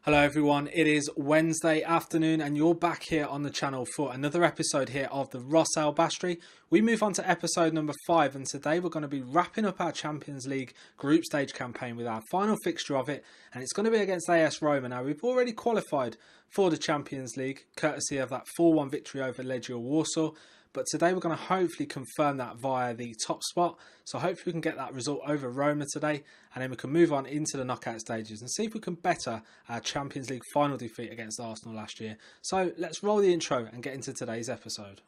Hello everyone, it is Wednesday afternoon and you're back here on the channel for another episode here of the Ros-Albastrii. We move on to episode number 5 and today we're going to be wrapping up our Champions League group stage campaign with our final fixture of it, and it's going to be against AS Roma. Now we've already qualified for the Champions League courtesy of that 4-1 victory over Legia Warsaw. But today we're going to hopefully confirm that via the top spot. So hopefully we can get that result over Roma today. And then we can move on into the knockout stages and see if we can better our Champions League final defeat against Arsenal last year. So let's roll the intro and get into today's episode.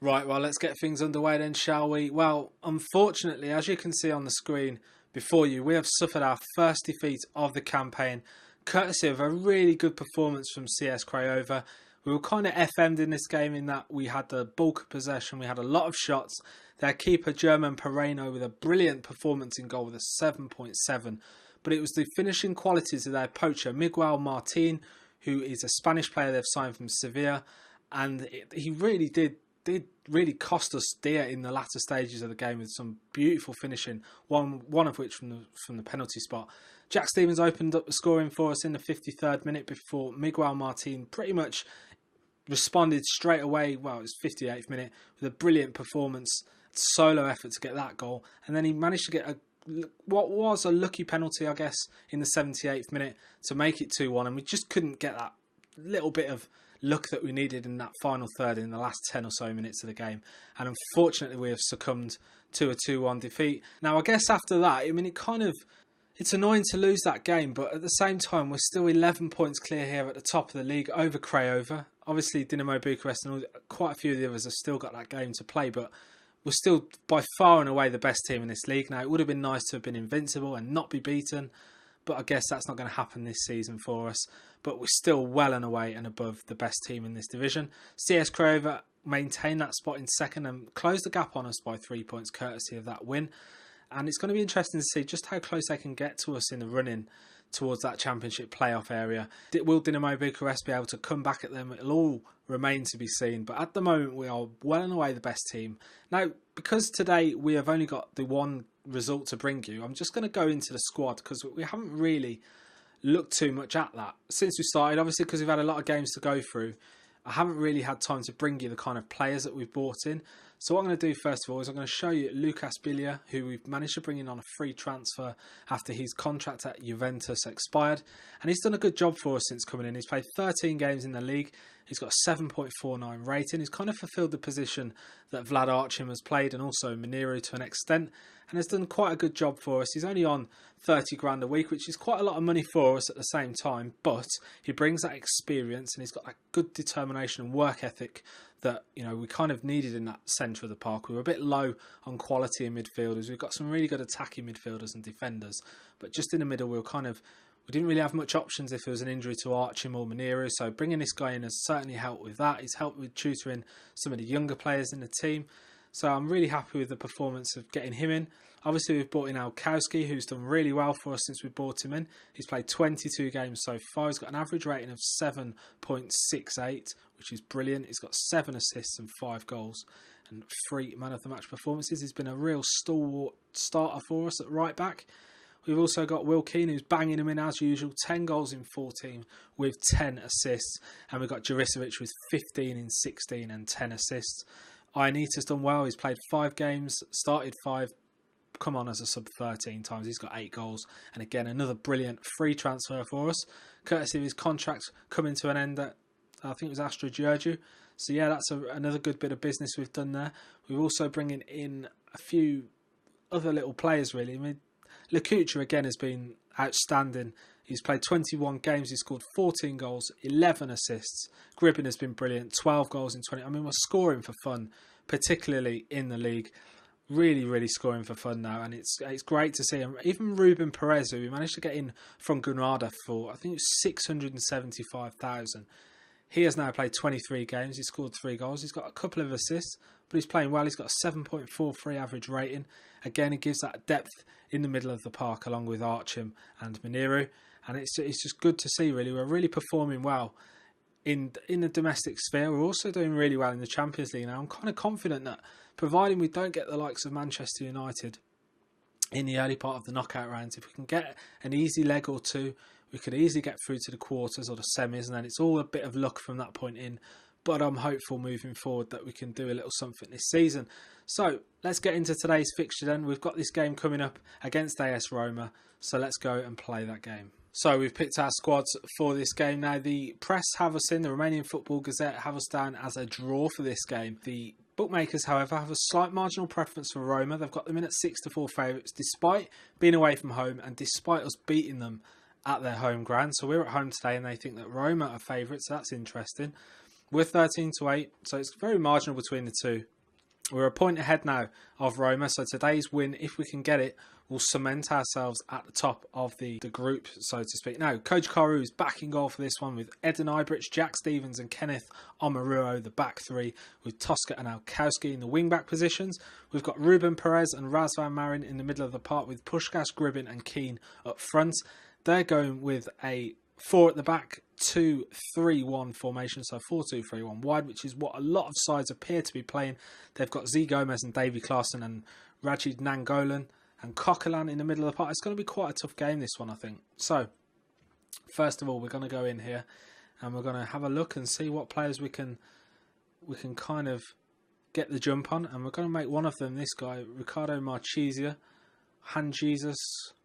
Right, well, let's get things underway then, shall we? Well, unfortunately, as you can see on the screen before you, we have suffered our first defeat of the campaign, courtesy of a really good performance from CS Craiova. We were kind of FM'd in this game in that we had the bulk of possession, we had a lot of shots. Their keeper, German Pereno, with a brilliant performance in goal with a 7.7. But it was the finishing qualities of their poacher, Miguel Martin, who is a Spanish player they've signed from Sevilla. And he really did really cost us dear in the latter stages of the game with some beautiful finishing, one of which from the penalty spot. Jack Stevens opened up the scoring for us in the 53rd minute before Miguel Martin pretty much responded straight away. Well, it was 58th minute with a brilliant performance, solo effort to get that goal, and then he managed to get what was a lucky penalty, I guess, in the 78th minute to make it 2-1, and we just couldn't get that little bit of luck that we needed in that final third in the last 10 or so minutes of the game. And unfortunately we have succumbed to a 2-1 defeat. Now I guess after that, I mean, it's annoying to lose that game, but at the same time we're still 11 points clear here at the top of the league over Craiova. Obviously Dinamo Bucuresti and quite a few of the others have still got that game to play, but we're still by far and away the best team in this league. Now it would have been nice to have been invincible and not be beaten, but I guess that's not going to happen this season for us. But we're still well and away and above the best team in this division. CS Craiova maintain that spot in second and close the gap on us by 3 points courtesy of that win. And it's going to be interesting to see just how close they can get to us in the running towards that championship playoff area. Will Dinamo Bucuresti be able to come back at them? It'll all remain to be seen. But at the moment, we are well and away the best team. Now, because today we have only got the one result to bring you, I'm just going to go into the squad because we haven't really looked too much at that since we started. Obviously, because we've had a lot of games to go through, I haven't really had time to bring you the kind of players that we've brought in. So what I'm going to do first of all is I'm going to show you Lucas Biglia, who we've managed to bring in on a free transfer after his contract at Juventus expired. And he's done a good job for us since coming in. He's played 13 games in the league. He's got a 7.49 rating. He's kind of fulfilled the position that Vlad Archim has played, and also Miniru to an extent, and has done quite a good job for us. He's only on 30 grand a week, which is quite a lot of money for us at the same time, but he brings that experience and he's got that good determination and work ethic that, you know, we kind of needed in that centre of the park. We were a bit low on quality in midfielders. We've got some really good attacking midfielders and defenders, but just in the middle we didn't really have much options if there was an injury to Archim or Miniru, so bringing this guy in has certainly helped with that. He's helped with tutoring some of the younger players in the team. So I'm really happy with the performance of getting him in. Obviously, we've brought in Alkowski, who's done really well for us since we brought him in. He's played 22 games so far. He's got an average rating of 7.68, which is brilliant. He's got 7 assists and 5 goals and 3 man-of-the-match performances. He's been a real stalwart starter for us at right-back. We've also got Will Keane, who's banging him in as usual. 10 goals in 14 with 10 assists. And we've got Juricevic with 15 in 16 and 10 assists. Ionita's done well. He's played 5 games, started 5, come on as a sub 13 times. He's got 8 goals. And again, another brilliant free transfer for us, courtesy of his contract coming to an end at, I think it was Astra Giurgiu. So yeah, that's another good bit of business we've done there. We're also bringing in a few other little players, really. I mean, Lukucha again has been outstanding. He's played 21 games. He's scored 14 goals, 11 assists. Gribbin has been brilliant. 12 goals in 20. I mean, we're scoring for fun, particularly in the league. Really, really scoring for fun now. And it's great to see him. Even Ruben Perez, who we managed to get in from Granada for, I think it was 675,000. He has now played 23 games. He's scored 3 goals. He's got a couple of assists, but he's playing well. He's got a 7.43 average rating. Again, it gives that depth in the middle of the park along with Archim and Miniru. And it's just good to see, really. We're really performing well in the domestic sphere. We're also doing really well in the Champions League now. I'm kind of confident that, providing we don't get the likes of Manchester United in the early part of the knockout rounds, if we can get an easy leg or two, we could easily get through to the quarters or the semis, and then it's all a bit of luck from that point in. But I'm hopeful moving forward that we can do a little something this season. So let's get into today's fixture then. We've got this game coming up against AS Roma, so let's go and play that game. So we've picked our squads for this game. Now the press have us in, the Romanian Football Gazette have us down as a draw for this game. The bookmakers, however, have a slight marginal preference for Roma. They've got them in at 6-4 favourites, despite being away from home and despite us beating them at their home ground. So we're at home today and they think that Roma are favourites, so that's interesting. We're 13-8, so it's very marginal between the two. We're a point ahead now of Roma, so today's win, if we can get it, will cement ourselves at the top of the group, so to speak. Now, Coach Karu is back in goal for this one with Eden Ibrich, Jack Stevens and Kenneth Omaruo, the back three, with Tosca and Alkowski in the wing-back positions. We've got Ruben Perez and Razvan Marin in the middle of the park with Puskás, Gribin and Keane up front. They're going with a 4 at the back, 2-3-1 formation, so 4-2-3-1 wide, which is what a lot of sides appear to be playing. They've got Z Gomez and Davy Klaassen and Rajid Nangolan and Coquelin in the middle of the park. It's going to be quite a tough game, this one, I think. So, first of all, we're going to go in here and we're going to have a look and see what players we can kind of get the jump on. And we're going to make one of them, this guy, Ricardo Marchisia, Han Jesus,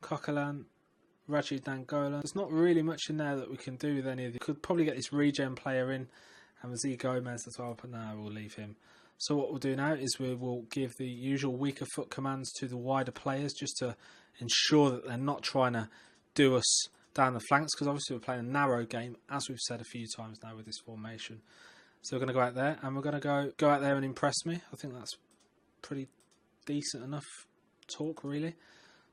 Coquelin, Rajid Nangolan. There's not really much in there that we can do with any of these. Could probably get this regen player in and Z Gomez as well, but no, we'll leave him. So what we'll do now is we will give the usual weaker foot commands to the wider players just to ensure that they're not trying to do us down the flanks, because obviously we're playing a narrow game, as we've said a few times now with this formation. So we're going to go out there and we're going to go out there and impress me. I think that's pretty decent enough talk, really.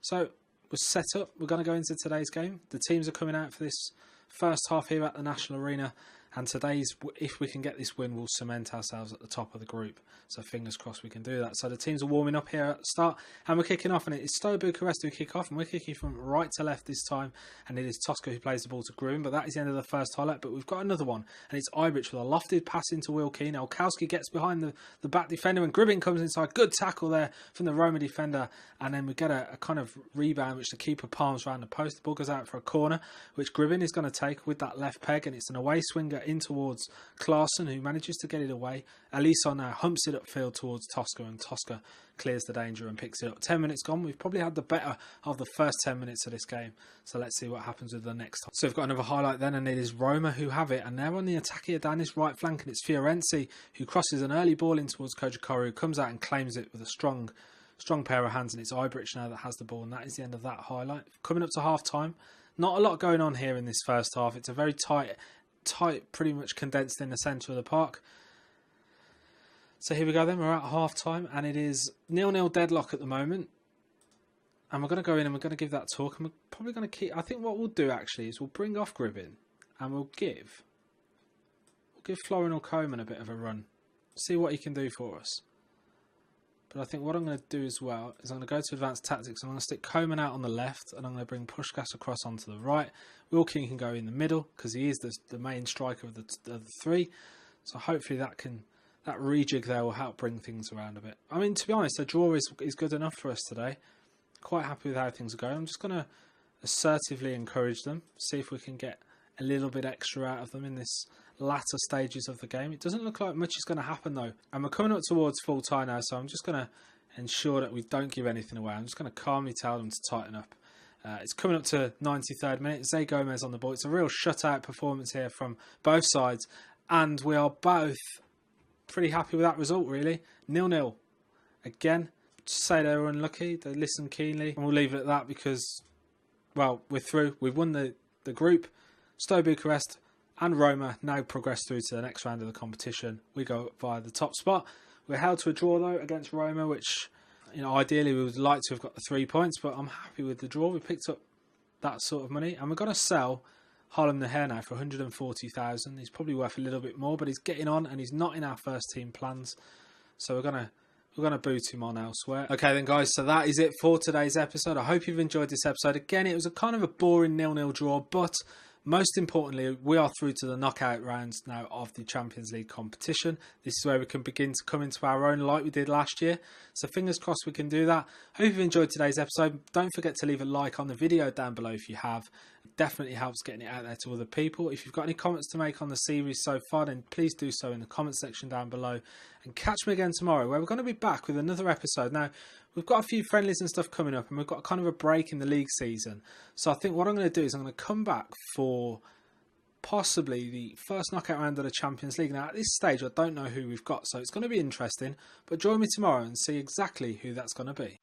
So we're set up. We're going to go into today's game. The teams are coming out for this first half here at the National Arena. And today's, if we can get this win, we'll cement ourselves at the top of the group. So fingers crossed we can do that. So the teams are warming up here at the start. And we're kicking off. And it's Steaua Bucuresti who kick off. And we're kicking from right to left this time. And it is Tosca who plays the ball to Gruen. But that is the end of the first highlight. But we've got another one. And it's Ibrich with a lofted pass into Will Keane. Alkowski gets behind the back defender. And Gribin comes inside. Good tackle there from the Roma defender. And then we get a kind of rebound, which the keeper palms around the post. The ball goes out for a corner, which Gribin is going to take with that left peg. And it's an away swinger in towards Klaassen, who manages to get it away. Alisson now humps it upfield towards Tosca, and Tosca clears the danger and picks it up. 10 minutes gone. We've probably had the better of the first 10 minutes of this game. So let's see what happens with the next. So we've got another highlight then, and it is Roma who have it. And they're on the attack here down this right flank, and it's Fiorenzi who crosses an early ball in towards Kojakaru, who comes out and claims it with a strong pair of hands, and it's Ibrich now that has the ball, and that is the end of that highlight. Coming up to half time, not a lot going on here in this first half. It's a very tight, pretty much condensed in the centre of the park. So here we go then, we're at half time and it is 0-0 deadlock at the moment. And we're going to go in and we're going to give that talk, and we're probably going to keep, I think what we'll do actually is we'll bring off Gribin and we'll give Florin or Coman a bit of a run. See what he can do for us. But I think what I'm going to do as well is I'm going to go to advanced tactics. I'm going to stick Coman out on the left and I'm going to bring Puskás across onto the right. Will Keane can go in the middle because he is the main striker of the three. So hopefully that rejig there will help bring things around a bit. I mean, to be honest, a draw is good enough for us today. Quite happy with how things are going. I'm just going to assertively encourage them, see if we can get a little bit extra out of them in this latter stages of the game. It doesn't look like much is going to happen though, and we're coming up towards full time now, so I'm just going to ensure that we don't give anything away. I'm just going to calmly tell them to tighten up. It's coming up to 93rd minute. Z Gomez on the ball. It's a real shutout performance here from both sides, and we are both pretty happy with that result, really. 0-0 again. Just say they were unlucky, they listened keenly, and we'll leave it at that because, well, we're through. We've won the group. Steaua Bucuresti and Roma now progress through to the next round of the competition. We go via the top spot. We're held to a draw though against Roma, which, you know, ideally we would like to have got the 3 points, but I'm happy with the draw. We picked up that sort of money, and we're going to sell Harlem Naher now for 140,000. He's probably worth a little bit more, but he's getting on and he's not in our first team plans, so we're gonna boot him on elsewhere. Okay then guys, so that is it for today's episode. I hope you've enjoyed this episode. Again, it was a kind of a boring 0-0 draw, but Most importantly, we are through to the knockout rounds now of the Champions League competition. This is where we can begin to come into our own like we did last year. So fingers crossed we can do that. Hope you've enjoyed today's episode. Don't forget to leave a like on the video down below if you have. It definitely helps getting it out there to other people. If you've got any comments to make on the series so far, then please do so in the comment section down below. And catch me again tomorrow, where we're going to be back with another episode. Now, we've got a few friendlies and stuff coming up, and we've got kind of a break in the league season. So I think what I'm going to do is I'm going to come back for possibly the first knockout round of the Champions League. Now, at this stage, I don't know who we've got, so it's going to be interesting. But join me tomorrow and see exactly who that's going to be.